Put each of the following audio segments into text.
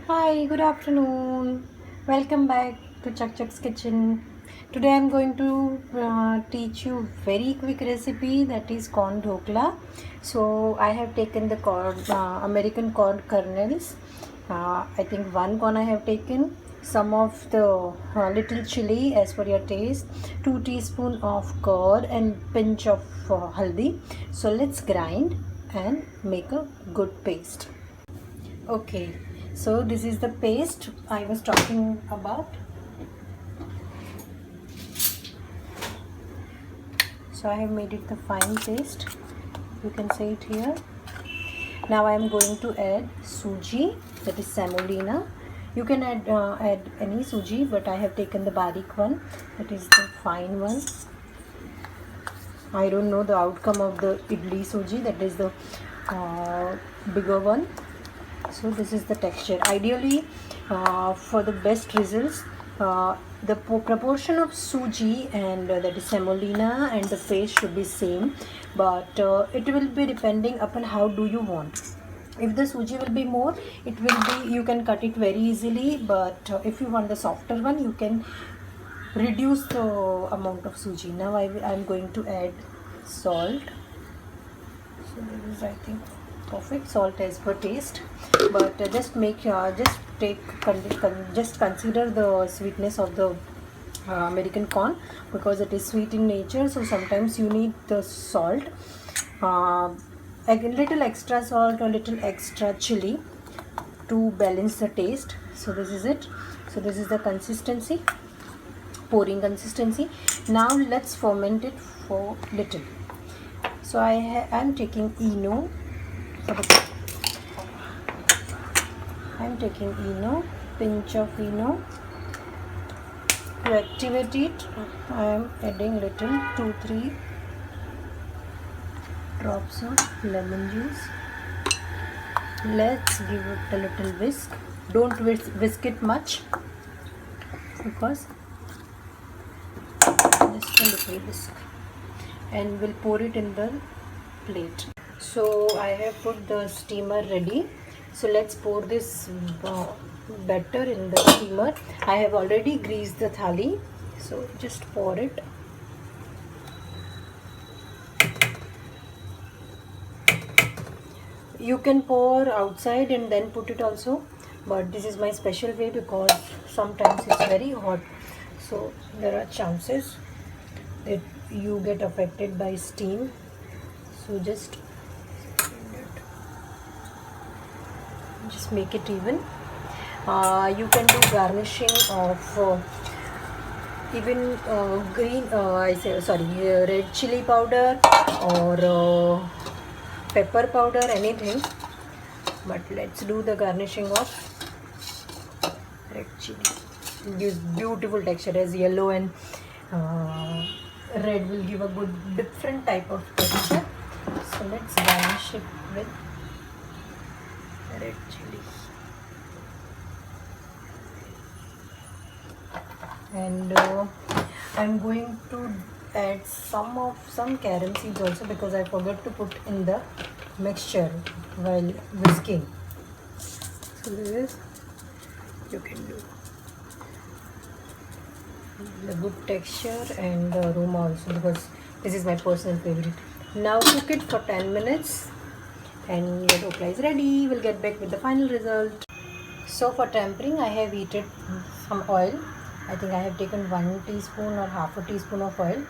Hi, good afternoon. Welcome back to Chuck Chuck's Kitchen. Today I'm going to teach you very quick recipe that is corn dhokla. So I have taken the American corn kernels. I think one corn I have taken. Some of the little chili as per your taste. 2 teaspoon of curd and pinch of haldi. So let's grind and make a good paste. Okay, so this is the paste I was talking about. So I have made it the fine paste. You can see it here. Now I am going to add suji, that is semolina. You can add any suji, but I have taken the barik one, that is the fine one. I don't know the outcome of the idli suji, that is the bigger one. So this is the texture. Ideally, for the best results, the proportion of suji and that is semolina and the paste should be same, but it will be depending upon how do you want. If the suji will be more, it will be, you can cut it very easily, but if you want the softer one, you can reduce the amount of suji. Now I am going to add salt. So this is, I think, perfect salt as per taste, but just consider the sweetness of the American corn, because it is sweet in nature, so sometimes you need the salt, a little extra salt or little extra chili to balance the taste. So this is it. So this is the consistency, pouring consistency. Now let's ferment it for little. So I am taking Eno for the I'm taking Eno, pinch of Eno. To activate it, I am adding little 2-3 drops of lemon juice. Let's give it a little whisk. Don't whisk it much, because just a little whisk, and we'll pour it in the plate. So I have put the steamer ready. So let's pour this batter in the steamer. I have already greased the thali, so just pour it. You can pour outside and then put it also, but this is my special way because sometimes it's very hot, so there are chances that you get affected by steam. So just make it even. You can do garnishing of even red chili powder or pepper powder, anything, but let's do the garnishing of red chili. It gives beautiful texture, as yellow and red will give a good different type of texture. So let's garnish it with red chili. And I'm going to add some carom seeds also, because I forgot to put in the mixture while whisking. So this you can do the good texture and the aroma also, because this is my personal favorite. Now cook it for 10 minutes and your dhokla is ready. We'll get back with the final result. So for tempering, I have heated some oil. I think I have taken 1 teaspoon or half a teaspoon of oil.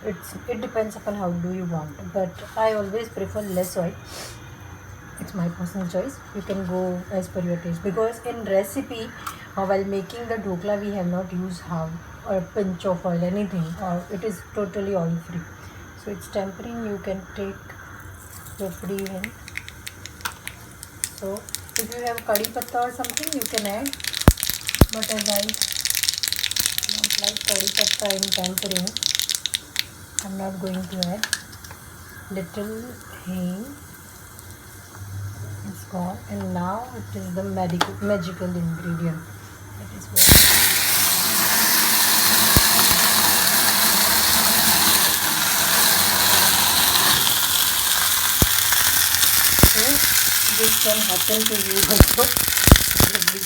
It depends upon how do you want, but I always prefer less oil. It's my personal choice. You can go as per your taste, because in recipe while making the dhokla we have not used half or pinch of oil, anything, or it is totally oil free. So it's tempering, you can take your free hand. So if you have curry patta or something, you can add, but as I don't like curry patta in tempering, I'm not going to add. Little hing is gone, and now it is the magical ingredient. That is what. So this can happen to you also.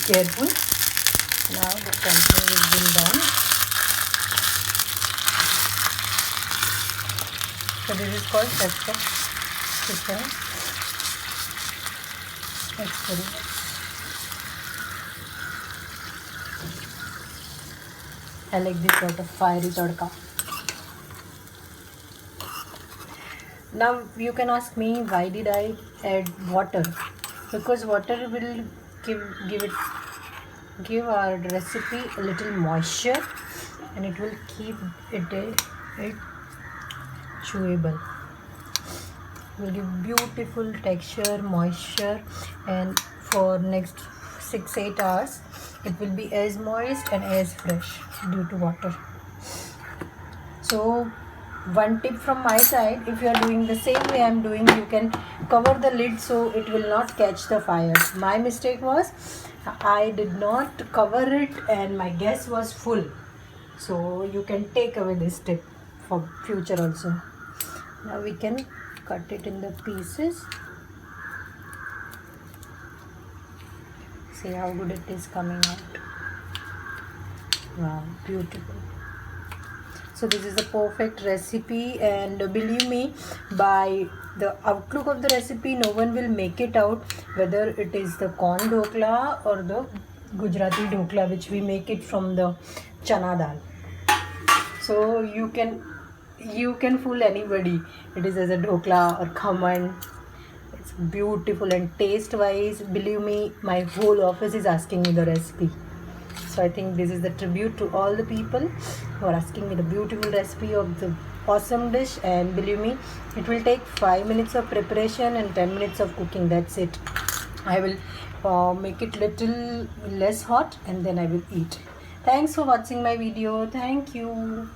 careful. Now the tempering has been done. So this is called pesto chicken experiment. I like this sort of fiery tadka. Now you can ask me why did I add water? Because water will give our recipe a little moisture, and it will keep it chewable. It will give beautiful texture, moisture, and for next 6-8 hours it will be as moist and as fresh due to water. So one tip from my side, if you are doing the same way I'm doing, you can cover the lid so it will not catch the fire. My mistake was I did not cover it and my gas was full. So you can take away this tip for future also. Now we can cut it in the pieces. See how good it is coming out. Wow, beautiful. So this is a perfect recipe, and believe me, by the outlook of the recipe, no one will make it out whether it is the corn dhokla or the Gujarati dhokla, which we make it from the chana dal. So you can fool anybody. It is as a dhokla or khaman. It's beautiful, and taste wise, believe me, my whole office is asking me the recipe. So I think this is the tribute to all the people who are asking me the beautiful recipe of the awesome dish. And believe me, it will take 5 minutes of preparation and 10 minutes of cooking. That's it. I will make it little less hot and then I will eat. Thanks for watching my video. Thank you.